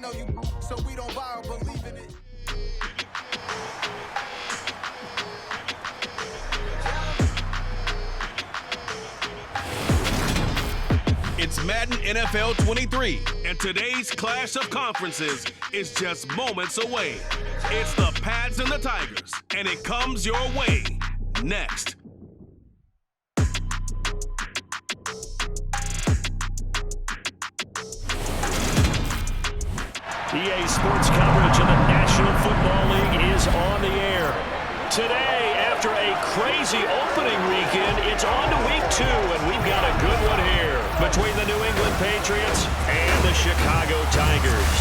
know you, so we don't buy or believe in it. It's Madden NFL 23, and today's clash of conferences is just moments away. It's the Pats and the Tigers, and it comes your way next. EA Sports coverage of the National Football League is on the air. Today, after a crazy opening weekend, it's on to week 2, and we've got a good one here between the New England Patriots and the Chicago Tigers.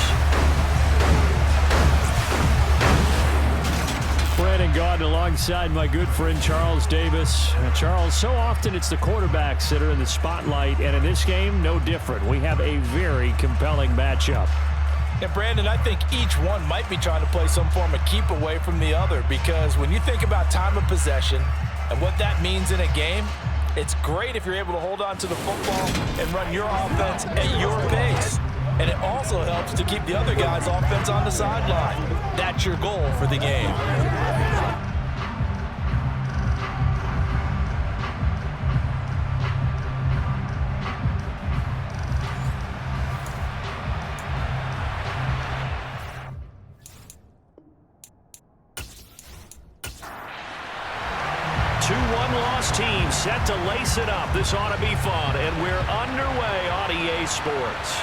Brandon Gaudin alongside my good friend Charles Davis. Charles, so often it's the quarterbacks that are in the spotlight, and in this game, no different. We have a very compelling matchup. And Brandon, I think each one might be trying to play some form of keep away from the other, because when you think about time of possession and what that means in a game, it's great if you're able to hold on to the football and run your offense at your pace. And it also helps to keep the other guy's offense on the sideline. That's your goal for the game. 2-1 loss team set to lace it up. This ought to be fun, and we're underway on EA Sports.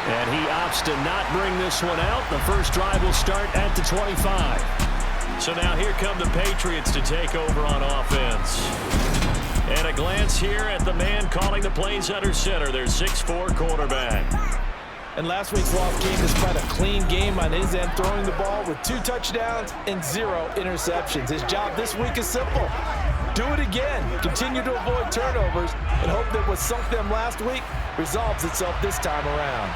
And he opts to not bring this one out. The first drive will start at the 25. So now here come the Patriots to take over on offense. And a glance here at the man calling the plays under center, their 6'4" quarterback. And last week's loss came despite a clean game on his end, throwing the ball with 2 touchdowns and 0 interceptions. His job this week is simple. Do it again. Continue to avoid turnovers and hope that what sunk them last week resolves itself this time around.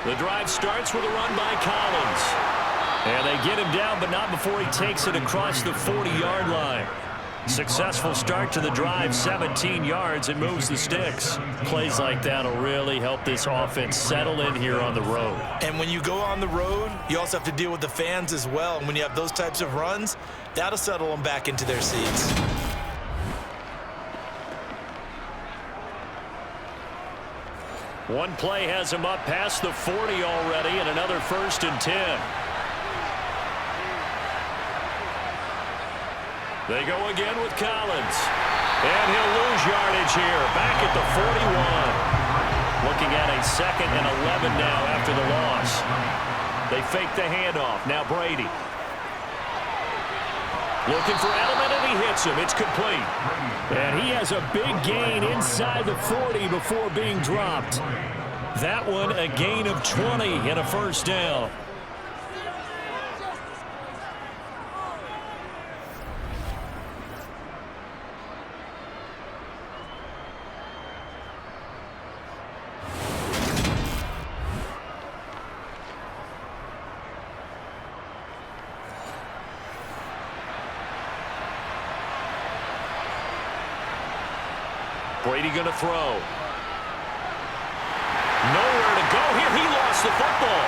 The drive starts with a run by Collins. And they get him down, but not before he takes it across the 40-yard line. Successful start to the drive, 17 yards, and moves the sticks. Plays like that will really help this offense settle in here on the road. And when you go on the road, you also have to deal with the fans as well. And when you have those types of runs, that'll settle them back into their seats. One play has him up past the 40 already, and another 1st and 10. They go again with Collins. And he'll lose yardage here, back at the 41. Looking at a 2nd and 11 now after the loss. They fake the handoff. Now Brady. Looking for Edelman, and he hits him. It's complete. And he has a big gain inside the 40 before being dropped. That one a gain of 20 and a 1st down. Brady going to throw. Nowhere to go here. He lost the football.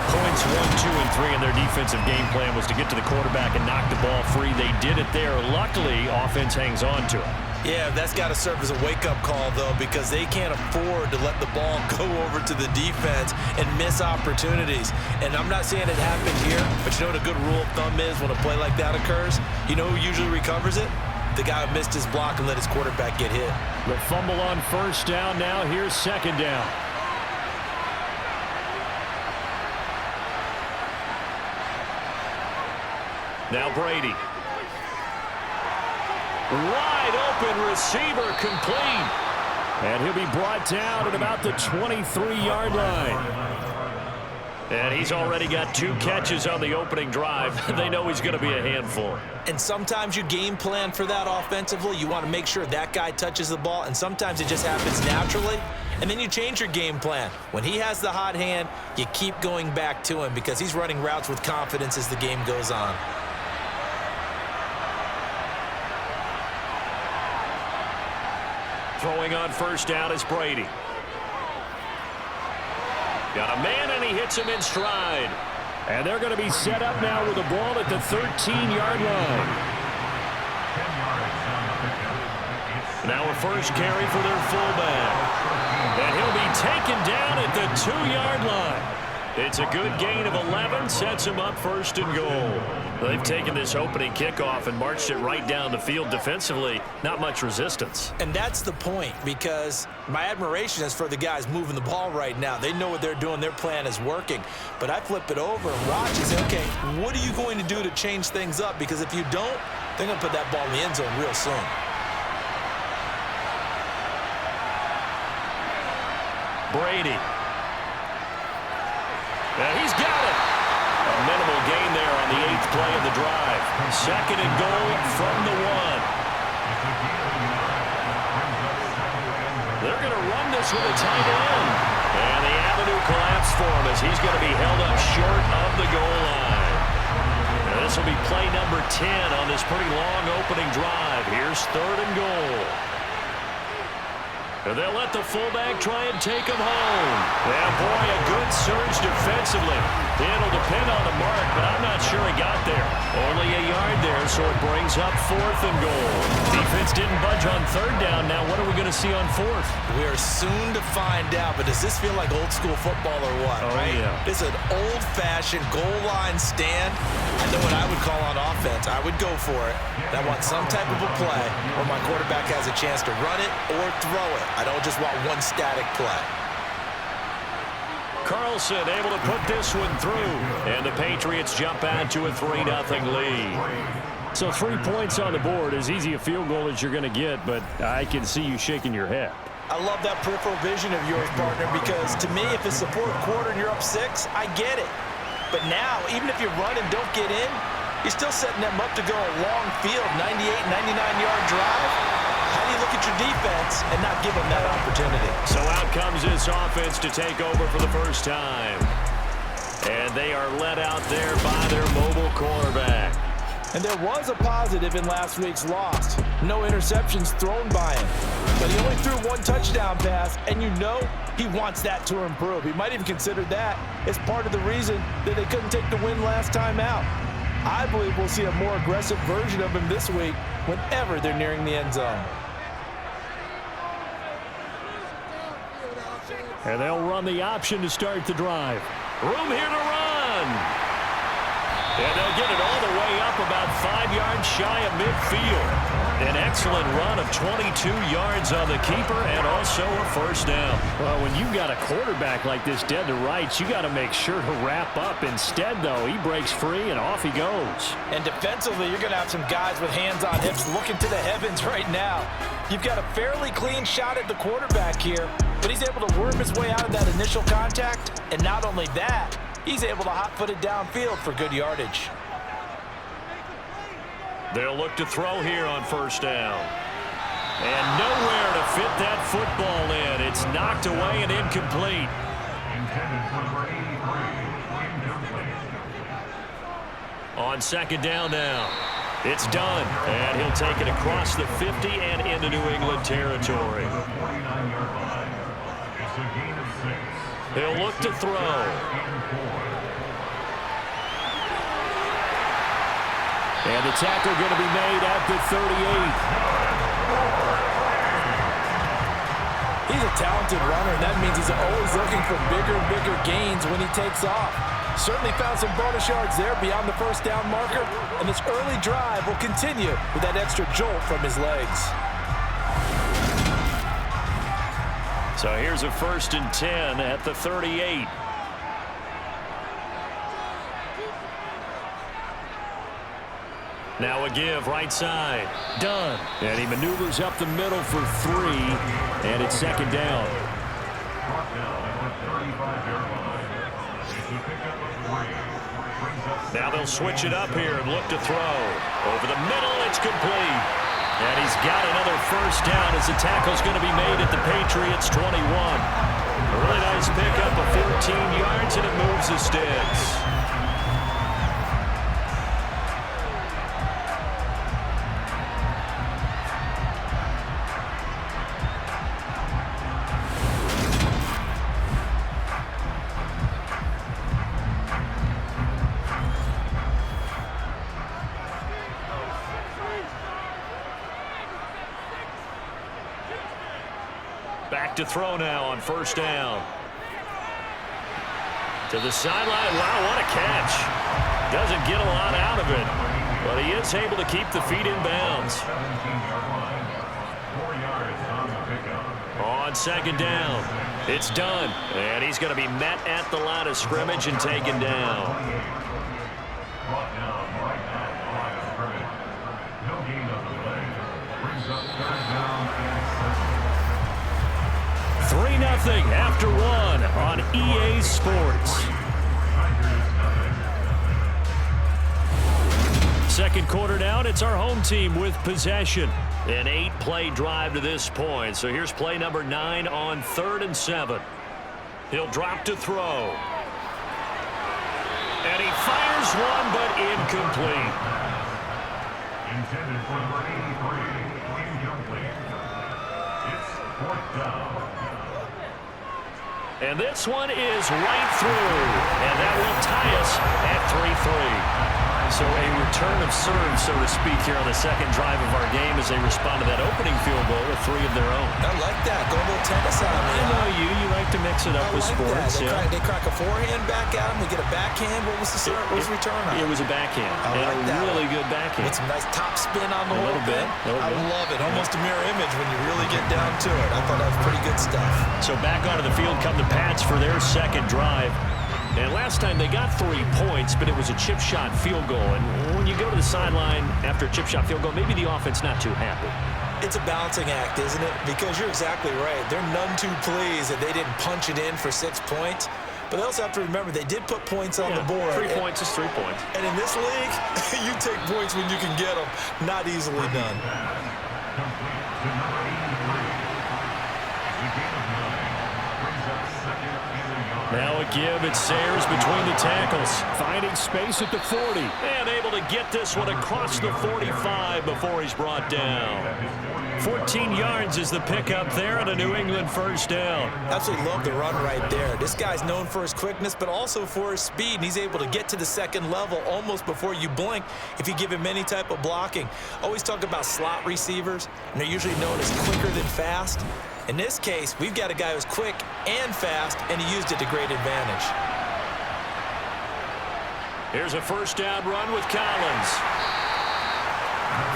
Points 1, 2, and 3 in their defensive game plan was to get to the quarterback and knock the ball free. They did it there. Luckily, offense hangs on to it. Yeah, that's got to serve as a wake-up call, though, because they can't afford to let the ball go over to the defense and miss opportunities. And I'm not saying it happened here, but you know what a good rule of thumb is when a play like that occurs? You know who usually recovers it? The guy who missed his block and let his quarterback get hit. The fumble on 1st down now. Here's 2nd down. Now Brady. Wide open receiver complete. And he'll be brought down at about the 23-yard line. And he's already got 2 catches on the opening drive. They know he's going to be a handful. And sometimes you game plan for that offensively. You want to make sure that guy touches the ball, and sometimes it just happens naturally. and then you change your game plan. When he has the hot hand, you keep going back to him because he's running routes with confidence as the game goes on. Throwing on first down is Brady. Got a man, and he hits him in stride. And they're going to be set up now with the ball at the 13-yard line. Now a first carry for their fullback. And he'll be taken down at the 2-yard line. It's a good gain of 11, sets him up first and goal. They've taken this opening kickoff and marched it right down the field defensively. Not much resistance. And that's the point, because my admiration is for the guys moving the ball right now. They know what they're doing. Their plan is working. But I flip it over and watch and say, okay, what are you going to do to change things up? Because if you don't, they're going to put that ball in the end zone real soon. Brady. And he's got it. A minimal gain there on the 8th play of the drive. Second and goal from the 1. They're going to run this with a tight end. And the avenue collapsed for him as he's going to be held up short of the goal line. And this will be play number 10 on this pretty long opening drive. Here's third and goal. And they'll let the fullback try and take him home. Yeah, boy, a good surge defensively. It'll depend on the mark, but I'm not sure he got there. Only a yard there, so it brings up fourth and goal. Defense didn't budge on third down. Now what are we going to see on fourth? We are soon to find out, but does this feel like old school football or what? Oh, right? Yeah. This is an old-fashioned goal line stand. I know what I would call on offense. I would go for it. I want some type of a play where my quarterback has a chance to run it or throw it. I don't just want one static play. Carlson able to put this one through. And the Patriots jump out to a 3-0 lead. So 3 points on the board, as easy a field goal as you're going to get, but I can see you shaking your head. I love that peripheral vision of yours, partner, because to me, if it's the fourth quarter and you're up 6, I get it. But now, even if you run and don't get in, you're still setting them up to go a long field, 98, 99-yard drive. How do you look at your defense and not give them that opportunity? So out comes this offense to take over for the first time. And they are led out there by their mobile quarterback. And there was a positive in last week's loss. No interceptions thrown by him. But he only threw 1 touchdown pass, and you know he wants that to improve. He might even consider that as part of the reason that they couldn't take the win last time out. I believe we'll see a more aggressive version of him this week whenever they're nearing the end zone. And they'll run the option to start the drive. Room here to run. And they'll get it all the way up about 5 yards shy of midfield. An excellent run of 22 yards on the keeper and also a first down. Well, when you've got a quarterback like this dead to rights, you got to make sure to wrap up. Instead, though, he breaks free and off he goes. And defensively, you're going to have some guys with hands on hips looking to the heavens right now. You've got a fairly clean shot at the quarterback here, but he's able to worm his way out of that initial contact. And not only that, he's able to hot-foot it downfield for good yardage. They'll look to throw here on first down. And nowhere to fit that football in. It's knocked away and incomplete. On second down now. It's done. And he'll take it across the 50 and into New England territory. He'll look to throw. And the tackle going to be made at the 38. He's a talented runner, and that means he's always looking for bigger and bigger gains when he takes off. Certainly found some bonus yards there beyond the first down marker, and this early drive will continue with that extra jolt from his legs. So here's a 1st and 10 at the 38. Now a give right side. Done. And he maneuvers up the middle for 3. And it's second down. Now they'll switch it up here and look to throw. Over the middle, it's complete. And he's got another first down as the tackle's going to be made at the Patriots 21. A really nice pickup of 14 yards, and it moves the sticks. Back to throw now on first down. To the sideline. Wow, what a catch. Doesn't get a lot out of it, but he is able to keep the feet in bounds. On second down, it's done. And he's going to be met at the line of scrimmage and taken down. 3-0 after one on EA Sports. Second quarter down, it's our home team with possession. An 8-play drive to this point. So here's play number 9 on 3rd and 7. He'll drop to throw. And he fires one, but incomplete. Intended for number 83, incomplete. It's 4th down. And this one is right through. And that will tie us at 3-3. So a return of serve, so to speak, here on the second drive of our game as they respond to that opening field goal with 3 of their own. I like that. Go a little tennis out of I know you. You like to mix it up with sports. They crack a forehand back at him. We get a backhand. What was the serve? What was the return on? It was a backhand. And a really good backhand. With some nice top spin on the whole thing. I love it. Almost a mirror image when you really get down to it. I thought that was pretty good stuff. So back onto the field come the Pats for their second drive. And last time they got 3 points, but it was a chip shot field goal. And when you go to the sideline after a chip shot field goal, maybe the offense not too happy. It's a balancing act, isn't it? Because you're exactly right. They're none too pleased that they didn't punch it in for 6 points. But they also have to remember they did put points on the board. 3 points is 3 points. And in this league, you take points when you can get them. Not easily done. Now a give. It's Sayers between the tackles. Finding space at the 40. And able to get this one across the 45 before he's brought down. 14 yards is the pickup there and a New England first down. Absolutely love the run right there. This guy's known for his quickness, but also for his speed. And he's able to get to the second level almost before you blink if you give him any type of blocking. Always talk about slot receivers, and they're usually known as quicker than fast. In this case, we've got a guy who's quick and fast, and he used it to great advantage. Here's a first down run with Collins.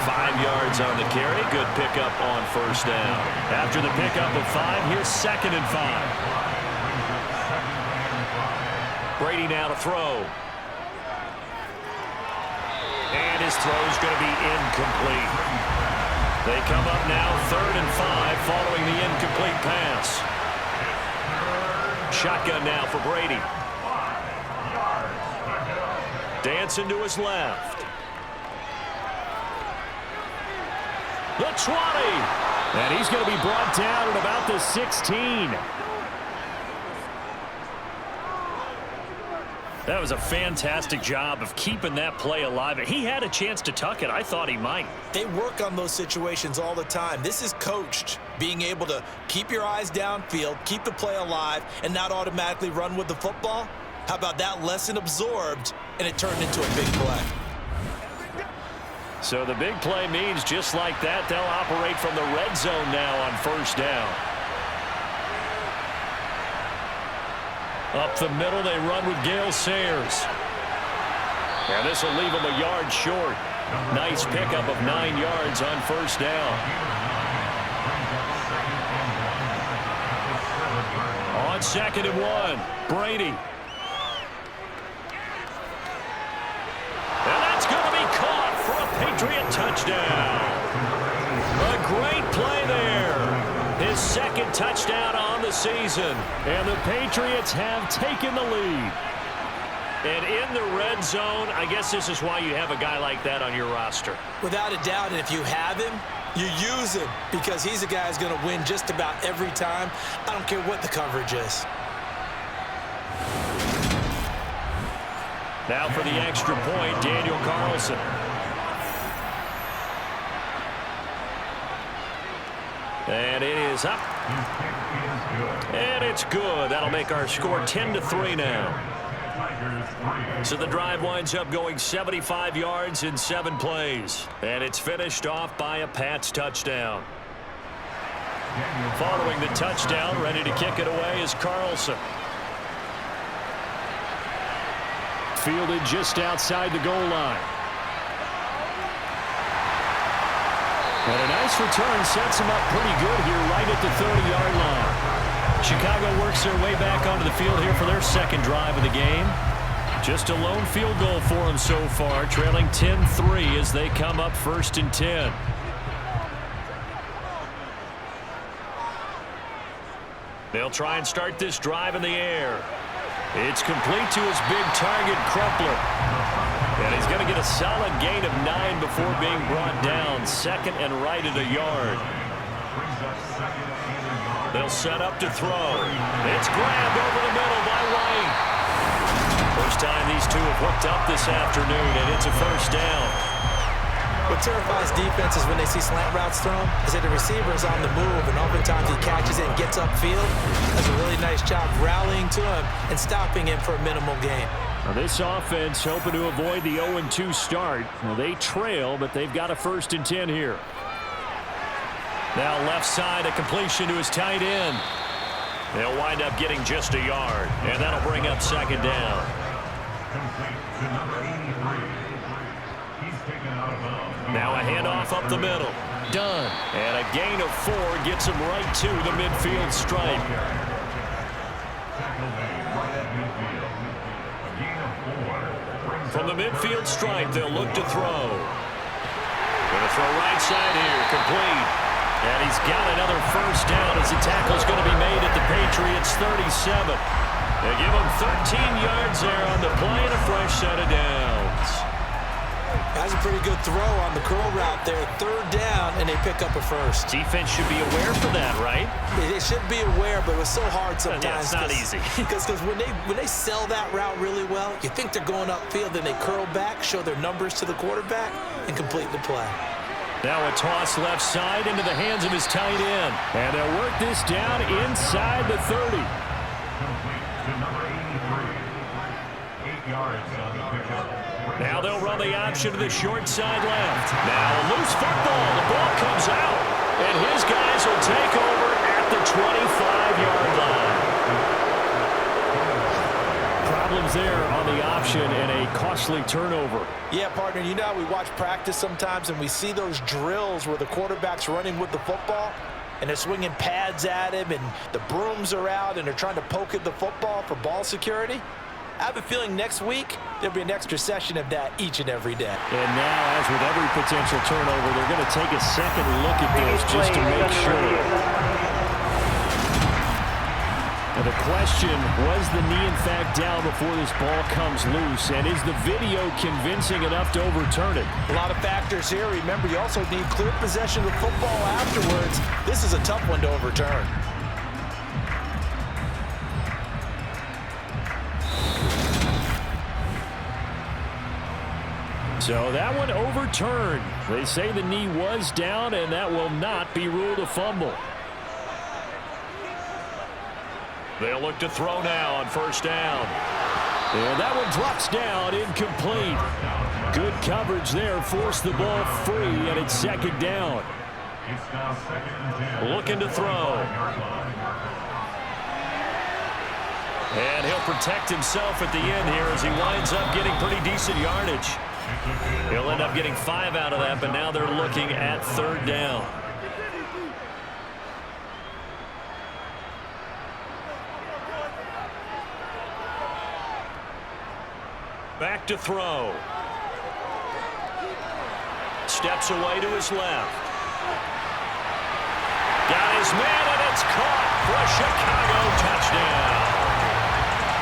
5 yards on the carry. Good pickup on first down. After the pickup of 5, here's 2nd and 5. Brady now to throw. And his throw's going to be incomplete. They come up now 3rd and 5 following the incomplete pass. Shotgun now for Brady. Dancing to his left. The 20. And he's going to be brought down at about the 16. That was a fantastic job of keeping that play alive. He had a chance to tuck it. I thought he might. They work on those situations all the time. This is coached, being able to keep your eyes downfield, keep the play alive, and not automatically run with the football. How about that lesson absorbed, and it turned into a big play. So the big play means just like that, they'll operate from the red zone now on first down. Up the middle, they run with Gale Sayers. And this will leave him a yard short. Nice pickup of 9 yards on first down. On 2nd and 1, Brady. And that's going to be caught for a Patriot touchdown. A great play there. His 2nd touchdown on the season. And the Patriots have taken the lead. And in the red zone, I guess this is why you have a guy like that on your roster. Without a doubt, and if you have him, You use him because he's a guy who's going to win just about every time. I don't care what the coverage is. Now for the extra point, Daniel Carlson. And it is up. And it's good. That'll make our score 10-3 now. So the drive winds up going 75 yards in 7 plays. And it's finished off by a Pats touchdown. Following the touchdown, ready to kick it away is Carlson. Fielded just outside the goal line. And a nice return sets him up pretty good here right at the 30-yard line. Chicago works their way back onto the field here for their second drive of the game. Just a lone field goal for them so far, trailing 10-3 as they come up 1st and 10. They'll try and start this drive in the air. It's complete to his big target, Crumpler. And he's going to get a solid gain of 9 before being brought down. Second and right at a yard. They'll set up to throw. It's grabbed over the middle by White. First time these two have hooked up this afternoon, and it's a first down. What terrifies defenses when they see slant routes thrown is that the receiver is on the move, and oftentimes he catches it and gets upfield. Does a really nice job rallying to him and stopping him for a minimal gain. Now this offense hoping to avoid the 0-2 start. Well, they trail, but they've got a 1st and 10 here. Now left side, a completion to his tight end. They'll wind up getting just a yard, and that'll bring up 2nd down. Now a handoff up the middle. Done. And a gain of 4 gets him right to the midfield stripe. From the midfield stripe, they'll look to throw. Going to throw right side here, complete. And he's got another first down as the tackle's going to be made at the Patriots 37. They give him 13 yards there on the play and a fresh set of downs. That's a pretty good throw on the curl route there. 3rd down, and they pick up a first. Defense should be aware for that, right? They should be aware, but it was so hard sometimes. Yeah, it's not easy. Because when they sell that route really well, you think they're going upfield, then they curl back, show their numbers to the quarterback, and complete the play. Now a toss left side into the hands of his tight end. And they'll work this down inside the 30. Now they'll run the option to the short side left. Now a loose football. The ball comes out. And his guys will take over at the 25-yard line. Problems there on the option and a costly turnover. Yeah, partner, you know how we watch practice sometimes and we see those drills where the quarterback's running with the football and they're swinging pads at him and the brooms are out and they're trying to poke at the football for ball security. I have a feeling next week there'll be an extra session of that each and every day. And now, as with every potential turnover, they're going to take a second look at this just to make sure. Now the question, was the knee in fact down before this ball comes loose? And is the video convincing enough to overturn it? A lot of factors here. Remember, you also need clear possession of the football afterwards. This is a tough one to overturn. So that one overturned. They say the knee was down, and that will not be ruled a fumble. They'll look to throw now on first down. And that one drops down, incomplete. Good coverage there, forced the ball free, and it's 2nd down. Looking to throw. And he'll protect himself at the end here as he winds up getting pretty decent yardage. He'll end up getting 5 out of that, but now they're looking at 3rd down. Back to throw. Steps away to his left. Got his man, and it's caught for a Chicago touchdown.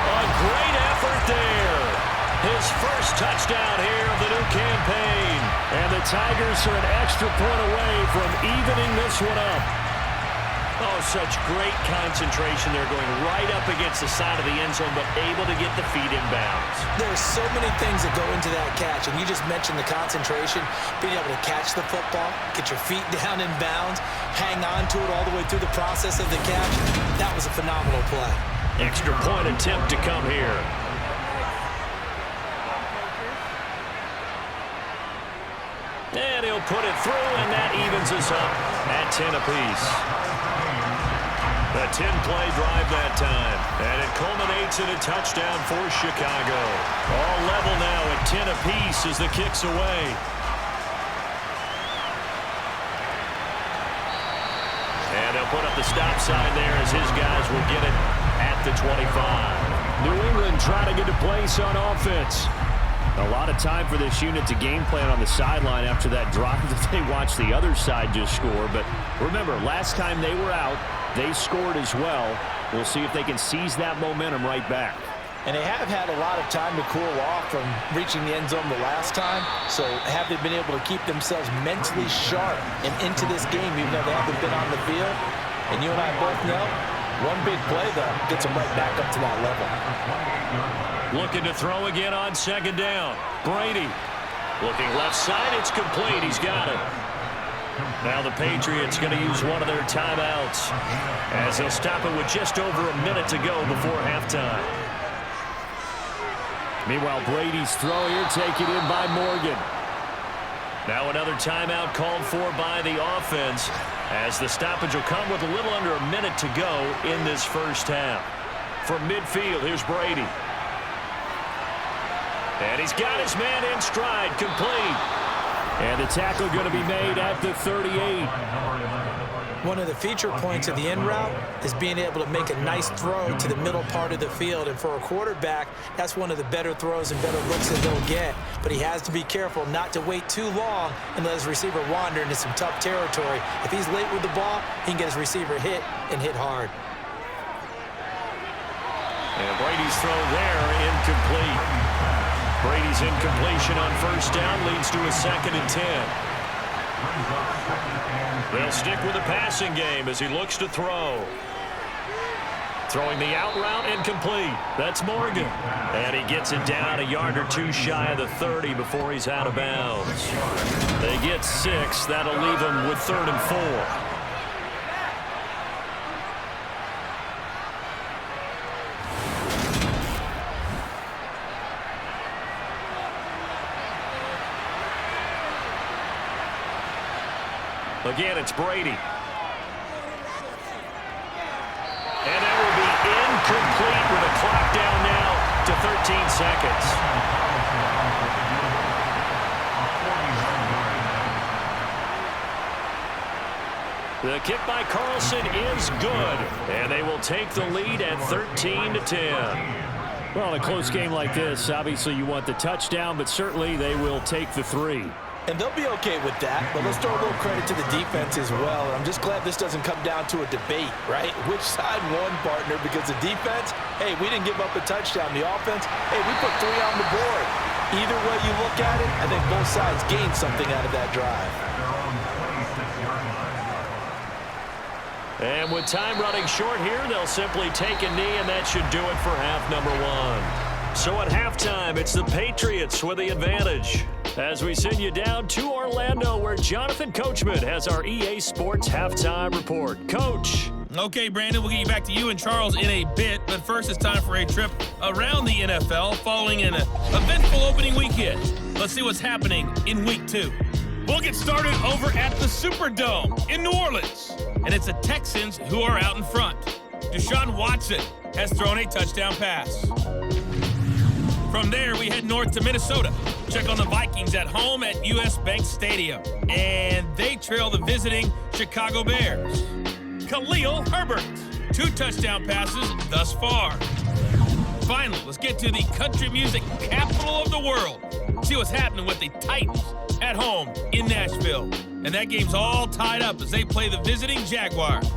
A great effort there. His his first touchdown here of the new campaign. And the Tigers are an extra point away from evening this one up. Oh, such great concentration. They're going right up against the side of the end zone, but able to get the feet in bounds. There's so many things that go into that catch, and you just mentioned the concentration, being able to catch the football, get your feet down in bounds, hang on to it all the way through the process of the catch. That was a phenomenal play. Extra point attempt to come here. And he'll put it through, and that evens us up at 10 apiece. The 10-play drive that time, and it culminates in a touchdown for Chicago. All level now at 10 apiece as the kick's away. And he'll put up the stop sign there as his guys will get it at the 25. New England trying to get a place on offense. A lot of time for this unit to game plan on the sideline after that drive that they watched the other side just score. But remember, last time they were out, they scored as well. We'll see if they can seize that momentum right back. And they have had a lot of time to cool off from reaching the end zone the last time. So have they been able to keep themselves mentally sharp and into this game, even though they haven't been on the field? And you and I both know, one big play, though, gets them right back up to that level. Looking to throw again on second down. Brady looking left side. It's complete. He's got it. Now the Patriots going to use one of their timeouts as they'll stop it with just over a minute to go before halftime. Meanwhile, Brady's throw here taken in by Morgan. Now another timeout called for by the offense as the stoppage will come with a little under a minute to go in this first half. From midfield, here's Brady. And he's got his man in stride, complete. And the tackle going to be made at the 38. One of the feature points of the in route is being able to make a nice throw to the middle part of the field. And for a quarterback, that's one of the better throws and better looks that he'll get. But he has to be careful not to wait too long and let his receiver wander into some tough territory. If he's late with the ball, he can get his receiver hit and hit hard. And Brady's throw there, incomplete. Brady's incompletion on first down leads to a 2nd and 10. They'll stick with the passing game as he looks to throw. Throwing the out route, incomplete. That's Morgan. And he gets it down a yard or two shy of the 30 before he's out of bounds. They get 6. That'll leave them with 3rd and 4. Again, it's Brady. And that will be incomplete with a clock down now to 13 seconds. The kick by Carlson is good. And they will take the lead at 13-10. Well, in a close game like this, obviously you want the touchdown, but certainly they will take the 3. And they'll be okay with that, but let's throw a little credit to the defense as well. I'm just glad this doesn't come down to a debate, right? Which side won, partner? Because the defense, hey, we didn't give up a touchdown. The offense, hey, we put 3 on the board. Either way you look at it, I think both sides gained something out of that drive. And with time running short here, they'll simply take a knee, and that should do it for half number 1. So at halftime, it's the Patriots with the advantage. As we send you down to Orlando, where Jonathan Coachman has our EA Sports Halftime Report. Coach. Okay, Brandon, we'll get you back to you and Charles in a bit, but first it's time for a trip around the NFL following an eventful opening weekend. Let's see what's happening in Week 2. We'll get started over at the Superdome in New Orleans, and it's the Texans who are out in front. Deshaun Watson has thrown a touchdown pass. From there, we head north to Minnesota. Check on the Vikings at home at US Bank Stadium. And they trail the visiting Chicago Bears. Khalil Herbert, 2 touchdown passes thus far. Finally, let's get to the country music capital of the world. See what's happening with the Titans at home in Nashville. And that game's all tied up as they play the visiting Jaguars.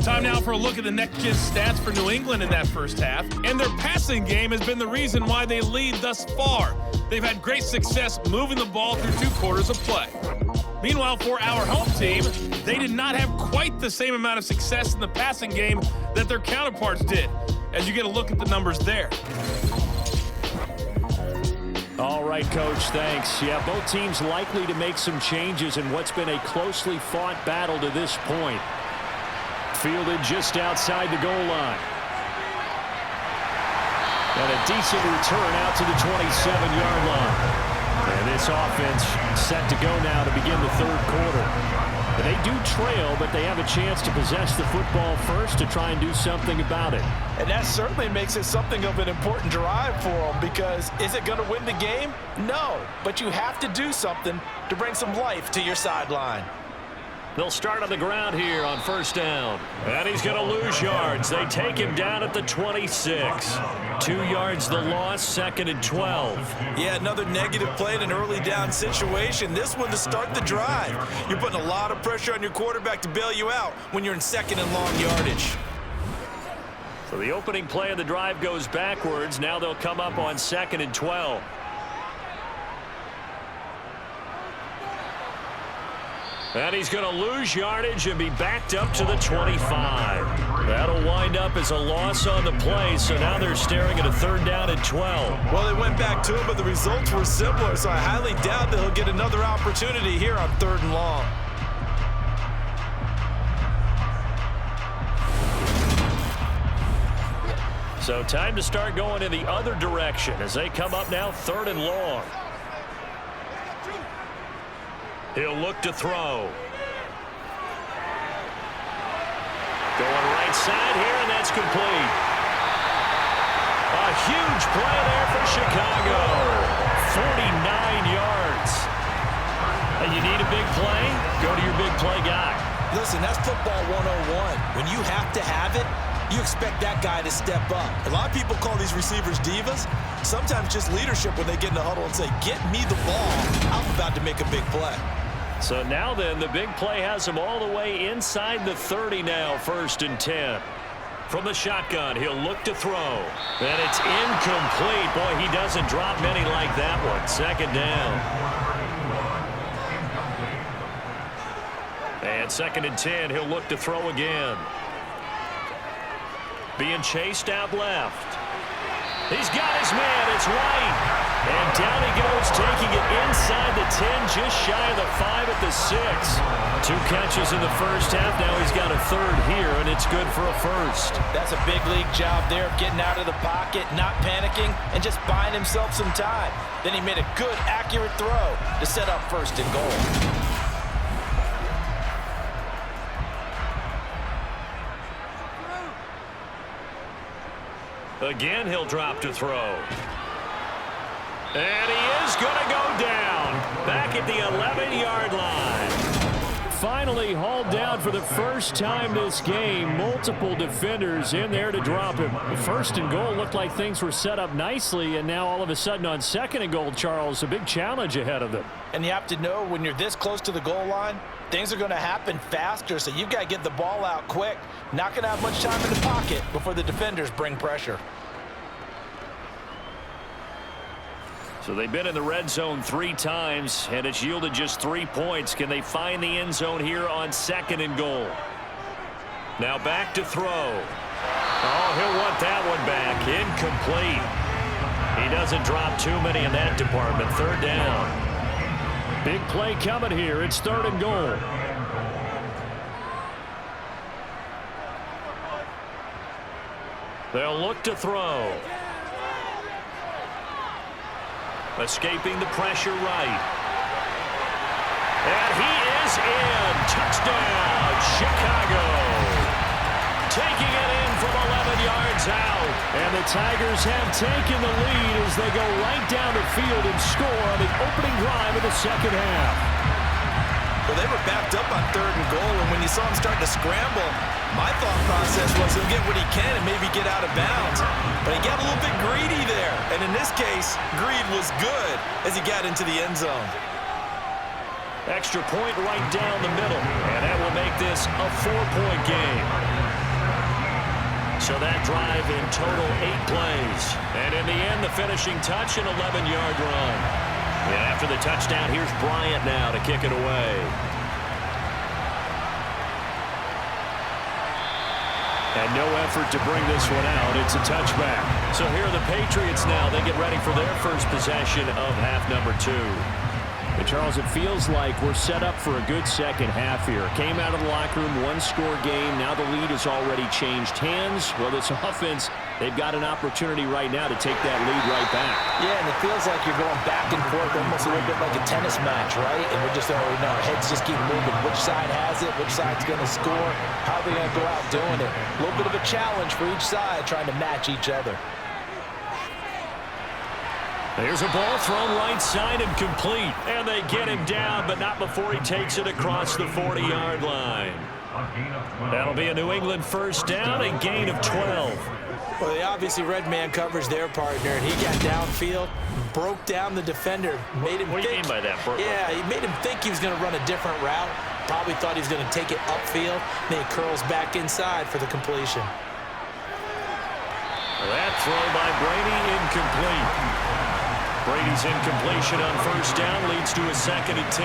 Time now for a look at the next-gen stats for New England in that first half. And their passing game has been the reason why they lead thus far. They've had great success moving the ball through 2 quarters of play. Meanwhile, for our home team, they did not have quite the same amount of success in the passing game that their counterparts did, as you get a look at the numbers there. All right, Coach, thanks. Yeah, both teams likely to make some changes in what's been a closely fought battle to this point. Fielded just outside the goal line. And a decent return out to the 27-yard line. And this offense set to go now to begin the third quarter. And they do trail, but they have a chance to possess the football first to try and do something about it. And that certainly makes it something of an important drive for them, because is it going to win the game? No, but you have to do something to bring some life to your sideline. They'll start on the ground here on first down. And he's going to lose yards. They take him down at the 26. 2 yards the loss, 2nd and 12. Yeah, another negative play in an early down situation. This one to start the drive. You're putting a lot of pressure on your quarterback to bail you out when you're in 2nd and long yardage. So the opening play of the drive goes backwards. Now they'll come up on 2nd and 12. And he's going to lose yardage and be backed up to the 25. That'll wind up as a loss on the play, so now they're staring at a 3rd down and 12. Well, they went back to him, but the results were similar, so I highly doubt that he'll get another opportunity here on 3rd and long. So time to start going in the other direction as they come up now 3rd and long. He'll look to throw. Going right side here, and that's complete. A huge play there for Chicago. 49 yards. And you need a big play? Go to your big play guy. Listen, that's football 101. When you have to have it, you expect that guy to step up. A lot of people call these receivers divas. Sometimes just leadership when they get in the huddle and say, get me the ball. I'm about to make a big play. So now then, the big play has him all the way inside the 30 now, 1st and 10. From the shotgun, he'll look to throw. And it's incomplete. Boy, he doesn't drop many like that one. 2nd down. And 2nd and 10, he'll look to throw again. Being chased out left. He's got his man. It's White. And down he goes, taking it inside the 10, just shy of the 5 at the 6. 2 catches in the first half. Now he's got a 3rd here, and it's good for a 1st. That's a big league job there of getting out of the pocket, not panicking, and just buying himself some time. Then he made a good, accurate throw to set up 1st and goal. Again, he'll drop to throw. And he is going to go down. Back at the 11-yard line. Finally hauled down for the first time this game. Multiple defenders in there to drop him. The 1st and goal looked like things were set up nicely, and now all of a sudden on 2nd and goal, Charles, a big challenge ahead of them. And you have to know when you're this close to the goal line, things are going to happen faster, so you've got to get the ball out quick. Not going to have much time in the pocket before the defenders bring pressure. So they've been in the red zone 3 times, and it's yielded just 3 points. Can they find the end zone here on 2nd and goal? Now back to throw. Oh, he'll want that one back. Incomplete. He doesn't drop too many in that department. 3rd down. Big play coming here. It's 3rd and goal. They'll look to throw. Escaping the pressure right. And he is in. Touchdown, Chicago. Taking it in from 11 yards out. And the Tigers have taken the lead as they go right down the field and score on the opening drive of the 2nd half. Well, they were backed up on 3rd and goal, and when you saw him starting to scramble, my thought process was he'll get what he can and maybe get out of bounds. But he got a little bit greedy there. And in this case, greed was good as he got into the end zone. Extra point right down the middle. And that will make this a 4-point game. So that drive in total 8 plays. And in the end, the finishing touch, an 11-yard run. And after the touchdown, here's Bryant now to kick it away. And no effort to bring this one out. It's a touchback. So here are the Patriots now. They get ready for their first possession of half number 2. And Charles, it feels like we're set up for a good second half here. Came out of the locker room, one-score game. Now the lead has already changed hands. Well, this offense, they've got an opportunity right now to take that lead right back. Yeah, and it feels like you're going back and forth almost a little bit like a tennis match, right? And we're just, our heads just keep moving. Which side has it? Which side's going to score? How are they going to go out doing it? A little bit of a challenge for each side trying to match each other. There's a ball thrown right side and complete. And they get him down, but not before he takes it across the 40-yard line. That'll be a New England first down and gain of 12. Well, they obviously red man covers their partner, and he got downfield, broke down the defender, made him What do you mean by that? Yeah, he made him think he was going to run a different route. Probably thought he was going to take it upfield. Then he curls back inside for the completion. That throw by Brady incomplete. Brady's incompletion on first down leads to a 2nd and 10.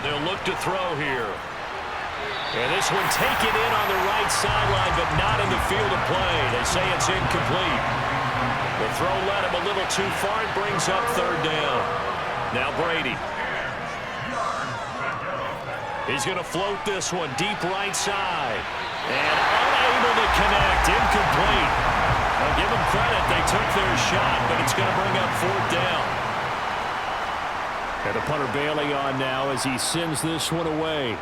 They'll look to throw here. And this one taken in on the right sideline, but not in the field of play. They say it's incomplete. The throw led him a little too far and brings up 3rd down. Now Brady. He's going to float this one deep right side. And unable to connect. Incomplete. I'll give them credit. They took their shot, but it's going to bring up 4th down. And the punter Bailey on now as he sends this one away.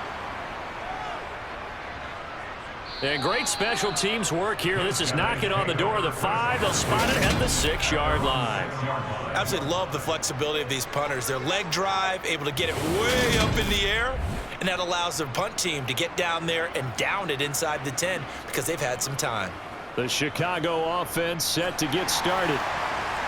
And great special teams work here. This is knocking on the door of the 5. They'll spot it at the 6-yard line. Absolutely love the flexibility of these punters. Their leg drive, able to get it way up in the air, and that allows their punt team to get down there and down it inside the 10 because they've had some time. The Chicago offense set to get started.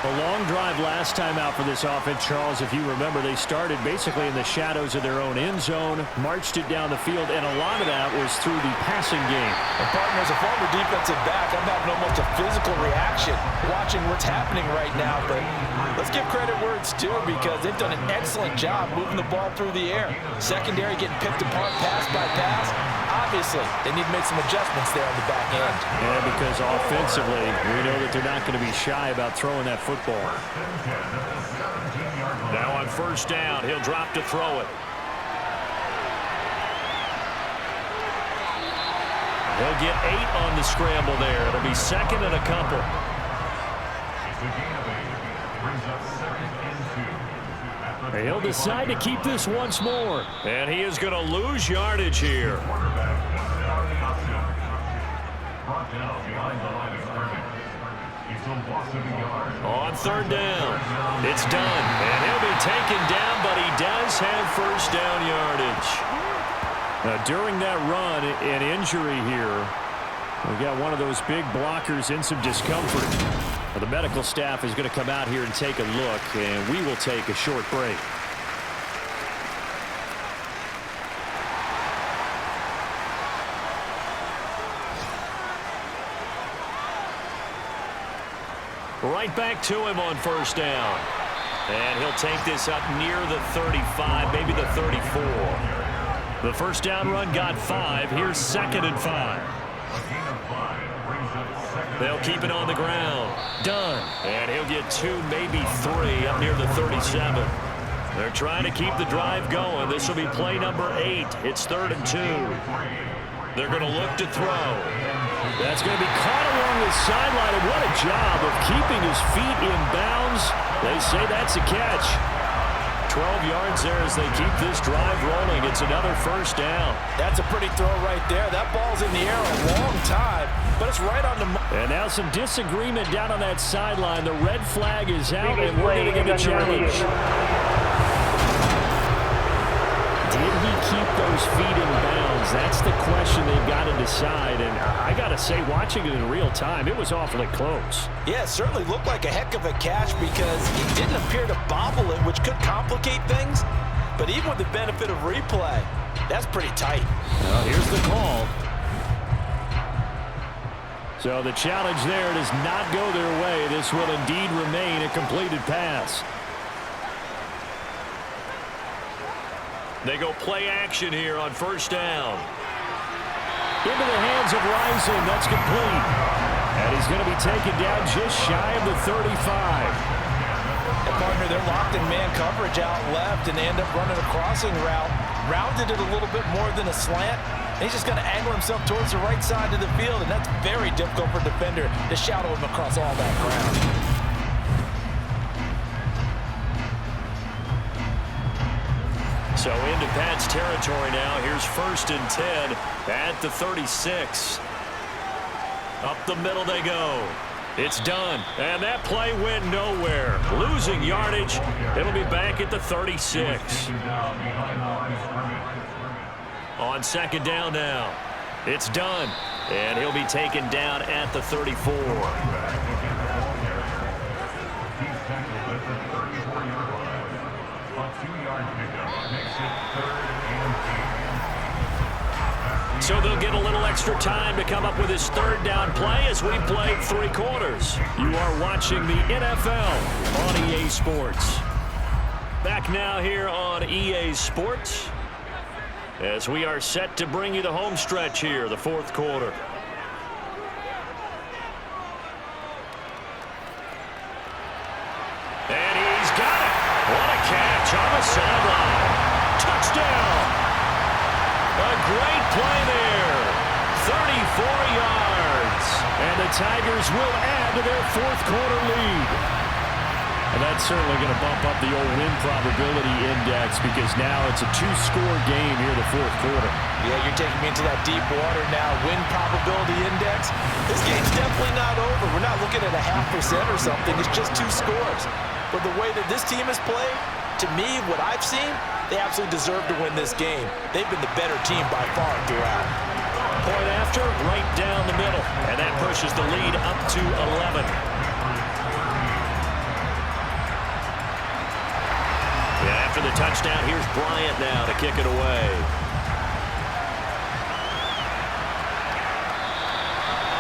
A long drive last time out for this offense, Charles. If you remember, they started basically in the shadows of their own end zone, marched it down the field, and a lot of that was through the passing game. And partner, as a former defensive back, I'm having almost a physical reaction watching what's happening right now. But let's give credit where it's due because they've done an excellent job moving the ball through the air. Secondary getting picked apart pass by pass. Obviously, they need to make some adjustments there on the back end. Yeah, because offensively, we know that they're not going to be shy about throwing that football. Now on first down, he'll drop to throw it. He'll get 8 on the scramble there. It'll be 2nd and a couple. He'll decide to keep this once more. And he is going to lose yardage here. On 3rd down, it's done. And he'll be taken down, but he does have first down yardage. During that run, an injury here. We got one of those big blockers in some discomfort. The medical staff is going to come out here and take a look, and we will take a short break. Right back to him on first down. And he'll take this up near the 35, maybe the 34. The first down run got 5. Here's 2nd and 5. They'll keep it on the ground. Done. And he'll get 2, maybe 3 up near the 37. They're trying to keep the drive going. This will be play number 8. It's 3rd and 2. They're going to look to throw. That's going to be caught along the sideline. And what a job of keeping his feet in bounds. They say that's a catch. 12 yards there as they keep this drive rolling. It's another first down. That's a pretty throw right there. That ball's in the air a long time, but it's right on the mark. And now some disagreement down on that sideline. The red flag is out, and we're going to get a challenge. Did he keep those feet in bounds? That's the question they've got to decide. And I got to say, watching it in real time, it was awfully close. Yeah, it certainly looked like a heck of a catch because he didn't appear to bobble it, which could complicate things. But even with the benefit of replay, that's pretty tight. Well, here's the call. So the challenge there does not go their way. This will indeed remain a completed pass. They go play action here on first down. Into the hands of Rising. That's complete. And he's going to be taken down just shy of the 35. And partner, they're locked in man coverage out left, and they end up running a crossing route. Rounded it a little bit more than a slant. And he's just going to angle himself towards the right side of the field, and that's very difficult for a defender to shadow him across all that ground. So into Pat's territory now. Here's 1st and 10 at the 36. Up the middle they go. It's done. And that play went nowhere. Losing yardage. It'll be back at the 36. On 2nd down now. It's done. And he'll be taken down at the 34. So they'll get a little extra time to come up with his 3rd down play as we played 3 quarters. You are watching the NFL on EA Sports. Back now here on EA Sports as we are set to bring you the home stretch here, the 4th quarter. And he's got it. What a catch on the sideline. Touchdown. A great play there. 34 yards. And the Tigers will add to their 4th quarter lead. And that's certainly going to bump up the old win probability index because now it's a 2-score game here the 4th quarter. Yeah, you're taking me into that deep water now. Win probability index. This game's definitely not over. We're not looking at a 0.5% or something. It's just 2 scores. But the way that this team has played, to me, what I've seen, they absolutely deserve to win this game. They've been the better team by far throughout. Point after, right down the middle. And that pushes the lead up to 11. Yeah, after the touchdown, here's Bryant now to kick it away.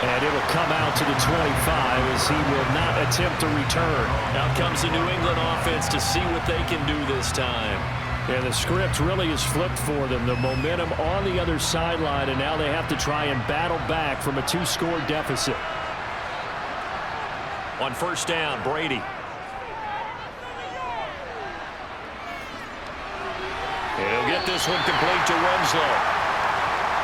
And it'll come out to the 25 as he will not attempt to return. Now comes the New England offense to see what they can do this time. And the script really is flipped for them. The momentum on the other sideline, and now they have to try and battle back from a 2-score deficit. On 1st down, Brady. And he'll get this one complete to Winslow.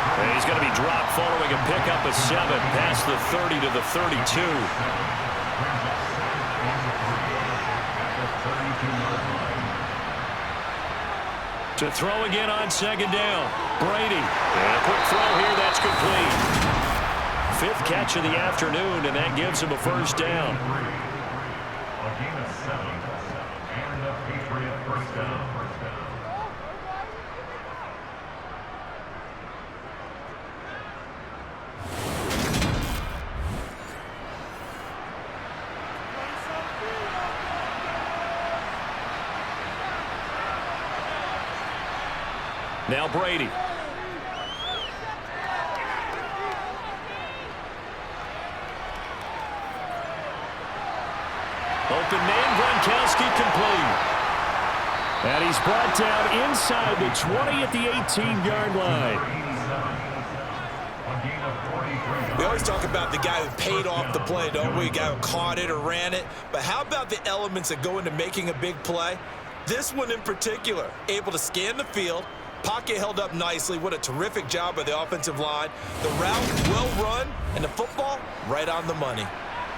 And he's going to be dropped following a pickup of 7 past the 30 to the 32. To throw again on 2nd down. Brady. And a quick throw here. That's complete. 5th catch of the afternoon, and that gives him a 1st down. A game of 7 and a Patriot 1st down. Now Brady. Open man, Gronkowski complete. And he's brought down inside the 20 at the 18-yard line. We always talk about the guy who paid off the play, don't we? The guy who caught it or ran it. But how about the elements that go into making a big play? This one in particular, able to scan the field. Pocket held up nicely. What a terrific job by the offensive line. The route well run, and the football right on the money.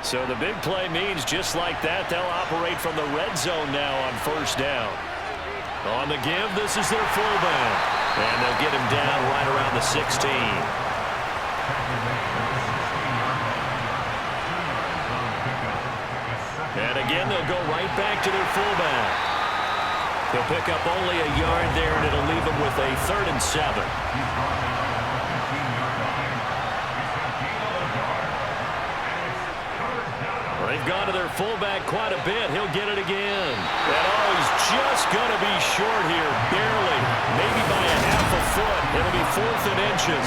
So the big play means just like that, they'll operate from the red zone now on 1st down. On the give, this is their fullback. And they'll get him down right around the 16. And again, they'll go right back to their fullback. He'll pick up only a yard there, and it'll leave him with a 3rd and 7. They've gone to their fullback quite a bit. He'll get it again. And he's just going to be short here, barely, maybe by a 1/2 foot. It'll be 4th and inches.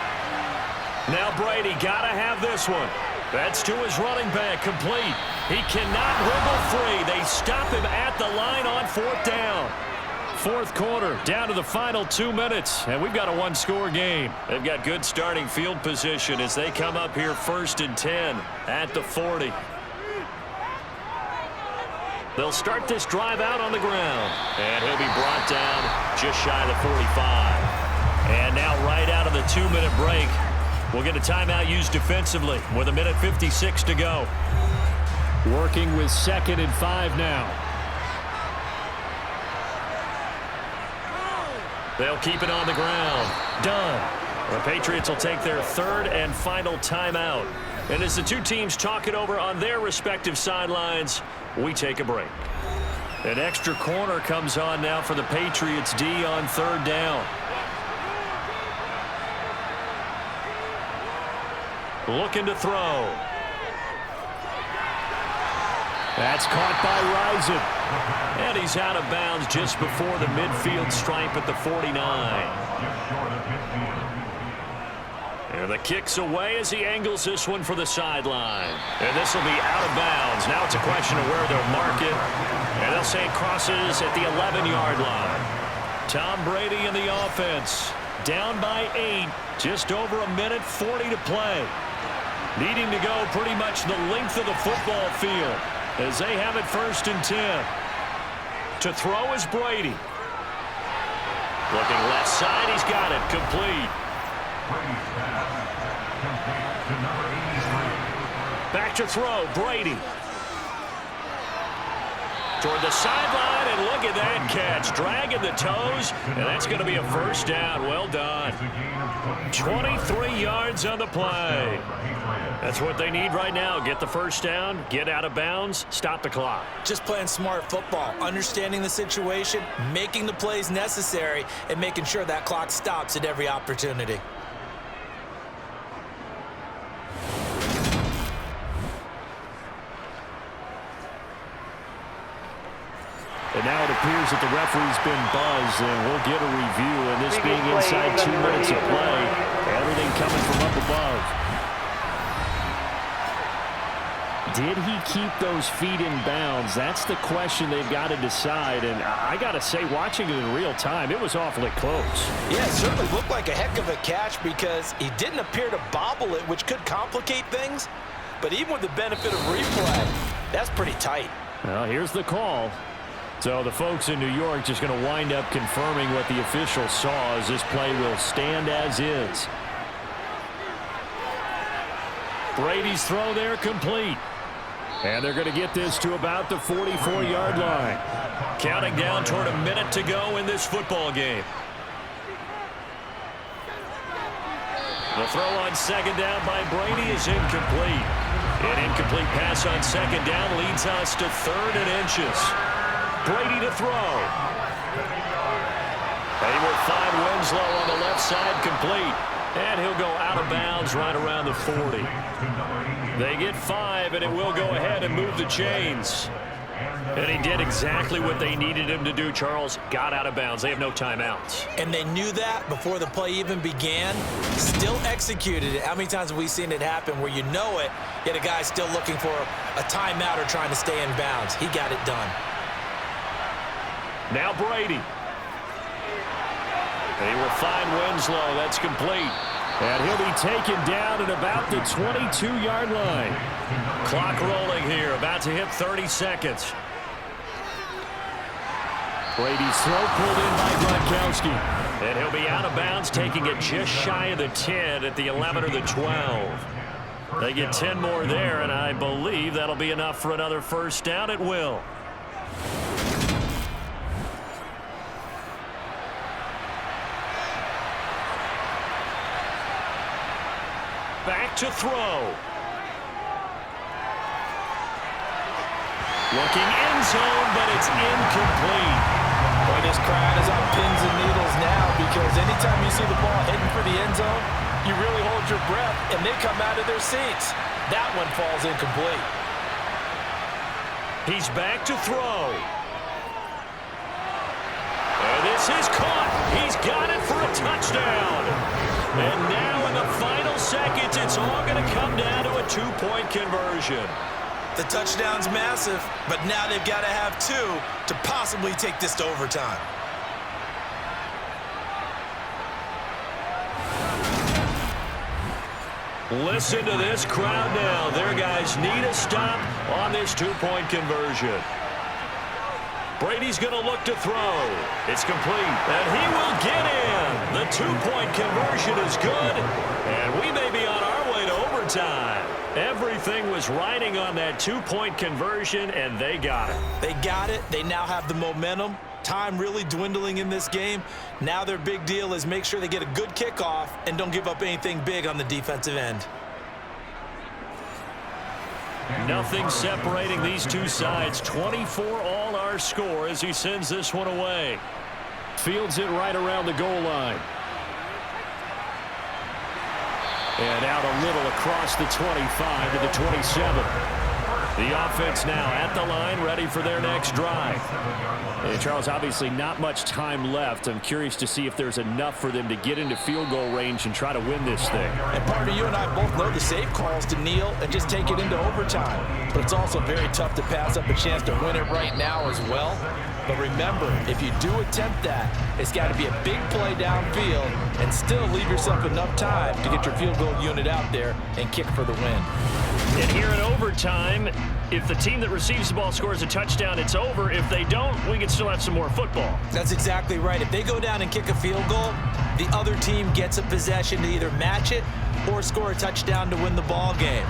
Now Brady got to have this one. That's to his running back, complete. He cannot wiggle free. They stop him at the line on 4th down. Fourth quarter, down to the final 2 minutes, and we've got a one-score game. They've got good starting field position as they come up here 1st and 10 at the 40. They'll start this drive out on the ground, and he'll be brought down just shy of the 45. And now right out of the 2-minute break, we'll get a timeout used defensively with 1:56 to go. Working with 2nd and 5 now. They'll keep it on the ground. Done. The Patriots will take their 3rd and final timeout. And as the two teams talk it over on their respective sidelines, we take a break. An extra corner comes on now for the Patriots D on 3rd down. Looking to throw. That's caught by Rison. And he's out of bounds just before the midfield stripe at the 49. And the kick's away as he angles this one for the sideline. And this will be out of bounds. Now it's a question of where they'll mark it. And they'll say it crosses at the 11-yard line. Tom Brady in the offense. Down by 8. Just over 1:40 to play. Needing to go pretty much the length of the football field as they have it 1st and 10. To throw is Brady. Looking left side, he's got it. Complete. Back to throw, Brady. Toward the sideline, and look at that catch. Dragging the toes, and that's going to be a 1st down. Well done. 23 yards on the play. That's what they need right now. Get the 1st down, get out of bounds, stop the clock. Just playing smart football, understanding the situation, making the plays necessary, and making sure that clock stops at every opportunity. And now it appears that the referee's been buzzed, and we'll get a review. And this being inside 2 minutes of play, everything coming from up above. Did he keep those feet in bounds? That's the question they've got to decide. And I got to say, watching it in real time, it was awfully close. Yeah, it certainly looked like a heck of a catch because he didn't appear to bobble it, which could complicate things. But even with the benefit of replay, that's pretty tight. Well, here's the call. So the folks in New York just going to wind up confirming what the official saw as this play will stand as is. Brady's throw there complete. And they're going to get this to about the 44-yard line. Counting down toward 1 minute to go in this football game. The throw on 2nd down by Brady is incomplete. An incomplete pass on 2nd down leads us to 3rd and inches. Brady to throw. They will find Winslow on the left side complete. And he'll go out of bounds right around the 40. They get 5, and it will go ahead and move the chains. And he did exactly what they needed him to do, Charles. Got out of bounds. They have no timeouts. And they knew that before the play even began. Still executed it. How many times have we seen it happen where you know it, yet a guy's still looking for a timeout or trying to stay in bounds? He got it done. Now Brady. They will find Winslow. That's complete. And he'll be taken down at about the 22-yard line. Clock rolling here. About to hit 30 seconds. Brady's throw pulled in by Gronkowski. And he'll be out of bounds, taking it just shy of the 10 at the 11 or the 12. They get 10 more there, and I believe that'll be enough for another 1st down. It will. Back to throw. Looking end zone, but it's incomplete. Boy, this crowd is on pins and needles now because anytime you see the ball heading for the end zone, you really hold your breath, and they come out of their seats. That one falls incomplete. He's back to throw. And this is caught. He's got it for a touchdown. And now in the final seconds. It's all going to come down to a two-point conversion. The touchdown's massive, but now they've got to have two to possibly take this to overtime. Listen to this crowd now. Their guys need a stop on this two-point conversion. Brady's going to look to throw. It's complete, and he will get in. The two-point conversion is good, and we may be on our way to overtime. Everything was riding on that two-point conversion, and they got it. They got it. They now have the momentum. Time really dwindling in this game. Now their big deal is make sure they get a good kickoff and don't give up anything big on the defensive end. Nothing separating these two sides. 24 all our score as he sends this one away. Fields it right around the goal line. And out a little across the 25 to the 27. The offense now at the line, ready for their next drive. And Charles, obviously not much time left. I'm curious to see if there's enough for them to get into field goal range and try to win this thing. And partner, you and I both know the safe calls to kneel and just take it into overtime. But it's also very tough to pass up a chance to win it right now as well. But remember, if you do attempt that, it's got to be a big play downfield and still leave yourself enough time to get your field goal unit out there and kick for the win. And here in overtime, if the team that receives the ball scores a touchdown, it's over. If they don't, we can still have some more football. That's exactly right. If they go down and kick a field goal, the other team gets a possession to either match it or score a touchdown to win the ball game.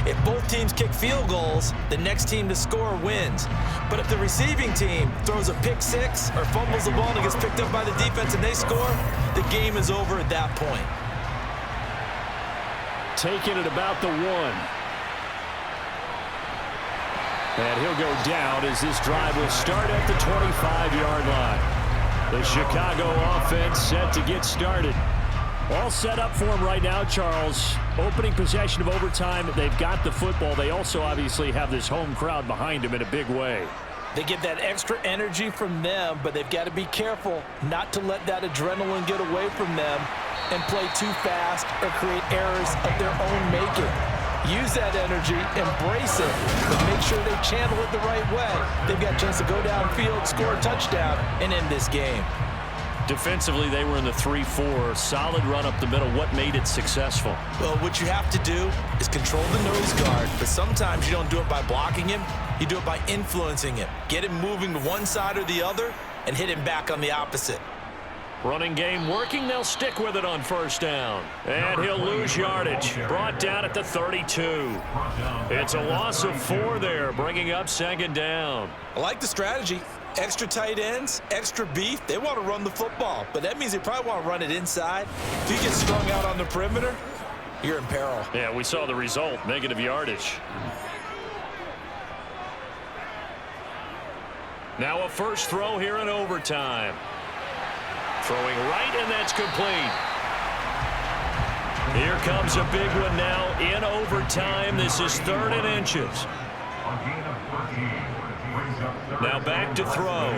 If both teams kick field goals, the next team to score wins. But if the receiving team throws a pick six or fumbles the ball and gets picked up by the defense and they score, the game is over at that point. Taking it about the one. And he'll go down as this drive will start at the 25-yard line. The Chicago offense set to get started. All set up for him right now, Charles. Opening possession of overtime. They've got the football. They also obviously have this home crowd behind them in a big way. They get that extra energy from them, but they've got to be careful not to let that adrenaline get away from them and play too fast or create errors of their own making. Use that energy, embrace it, but make sure they channel it the right way. They've got a chance to go downfield, score a touchdown, and end this game. Defensively, they were in the 3-4. Solid run up the middle. What made it successful? Well, what you have to do is control the nose guard, but sometimes you don't do it by blocking him. You do it by influencing him. Get him moving to one side or the other and hit him back on the opposite. Running game working. They'll stick with it on first down. And he'll lose yardage. Brought down at the 32. It's a loss of 4 there, bringing up second down. I like the strategy. Extra tight ends, extra beef. They want to run the football, but that means they probably want to run it inside. If you get strung out on the perimeter, you're in peril. Yeah, we saw the result. Negative yardage. Now a first throw here in overtime. Throwing right, and that's complete. Here comes a big one now in overtime. This is 3rd and inches. Now back to throw.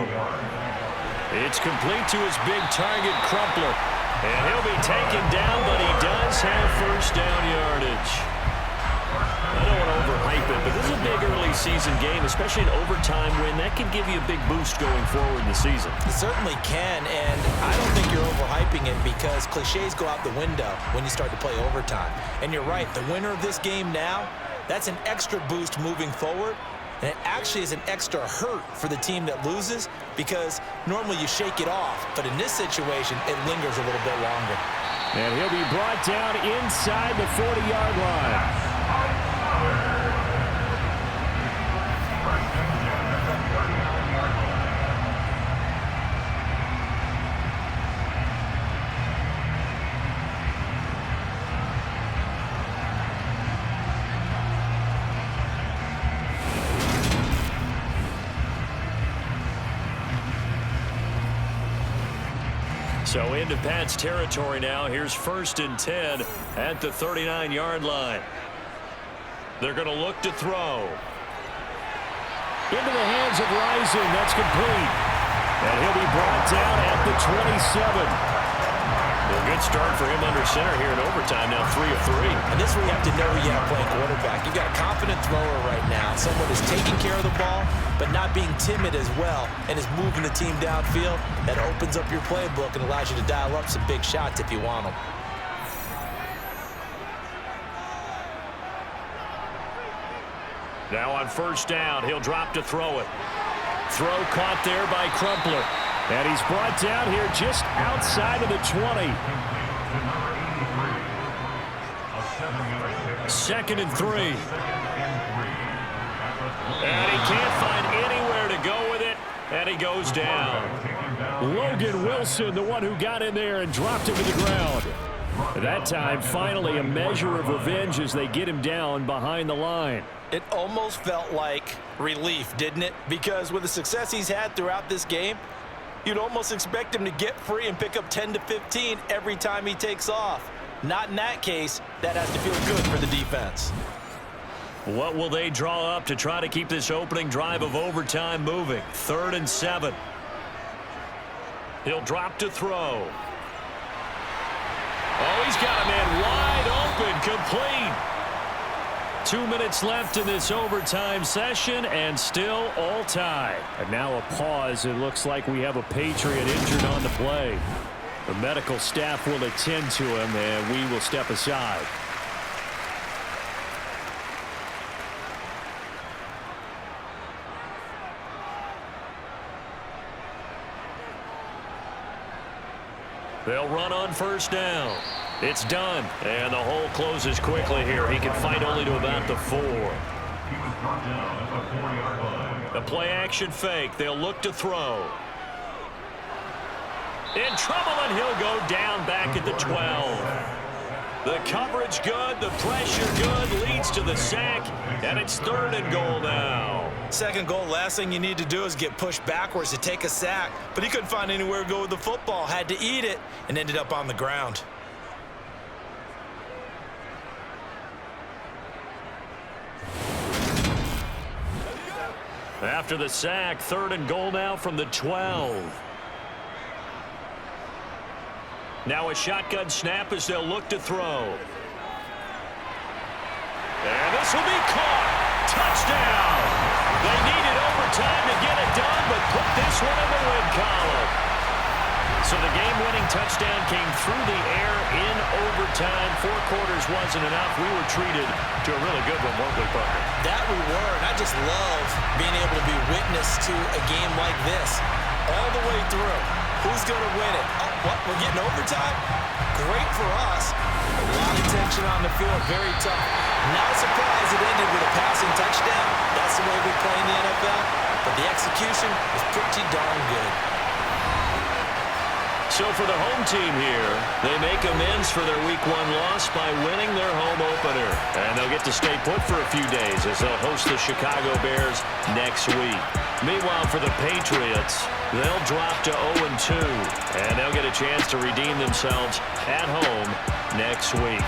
It's complete to his big target, Crumpler. And he'll be taken down, but he does have first down yardage. I don't want to overhype it, but this is a big early season game, especially an overtime win. That can give you a big boost going forward in the season. It certainly can, and I don't think you're overhyping it because cliches go out the window when you start to play overtime. And you're right, the winner of this game now, that's an extra boost moving forward. And it actually is an extra hurt for the team that loses because normally you shake it off. But in this situation, it lingers a little bit longer. And he'll be brought down inside the 40-yard line. So into Pat's territory now. Here's 1st and 10 at the 39-yard line. They're going to look to throw. Into the hands of Rising. That's complete. And he'll be brought down at the 27. The Good start for him under center here in overtime. Now 3 of 3. And this is where you have to know you have playing quarterback. You've got a confident thrower right now. Someone who's taking care of the ball, but not being timid as well, and is moving the team downfield. That opens up your playbook and allows you to dial up some big shots if you want them. Now on first down, he'll drop to throw it. Throw caught there by Crumpler. And he's brought down here just outside of the 20. 2nd and 3. And he can't find anywhere to go with it. And he goes down. Logan Wilson, the one who got in there and dropped him to the ground. That time, finally, a measure of revenge as they get him down behind the line. It almost felt like relief, didn't it? Because with the success he's had throughout this game, you'd almost expect him to get free and pick up 10 to 15 every time he takes off. Not in that case. That has to feel good for the defense. What will they draw up to try to keep this opening drive of overtime moving? 3rd and 7. He'll drop to throw. Oh, he's got a man wide open, complete. 2 minutes left in this overtime session, and still all tied. And now a pause. It looks like we have a Patriot injured on the play. The medical staff will attend to him, and we will step aside. They'll run on first down. It's done, and the hole closes quickly here. He can fight only to about the 4. The play action fake. They'll look to throw. In trouble, and he'll go down back at the 12. The coverage good, the pressure good, leads to the sack, and it's 3rd and goal now. 2nd goal, last thing you need to do is get pushed backwards to take a sack. But he couldn't find anywhere to go with the football, had to eat it, and ended up on the ground. After the sack, 3rd and goal now from the 12. Now a shotgun snap as they'll look to throw. And this will be caught. Touchdown. They needed overtime to get it done, but put this one in the win column. So the game-winning touchdown came through the air in overtime. 4 quarters wasn't enough. We were treated to a really good one, weren't we, Parker? That we were, and I just love being able to be witness to a game like this all the way through. Who's going to win it? Oh, what? We're getting overtime? Great for us. A lot of tension on the field. Very tough. Not surprised it ended with a passing touchdown. That's the way we play in the NFL. But the execution was pretty darn good. So for the home team here, they make amends for their Week 1 loss by winning their home opener. And they'll get to stay put for a few days as they'll host the Chicago Bears next week. Meanwhile, for the Patriots, they'll drop to 0-2, and they'll get a chance to redeem themselves at home next week.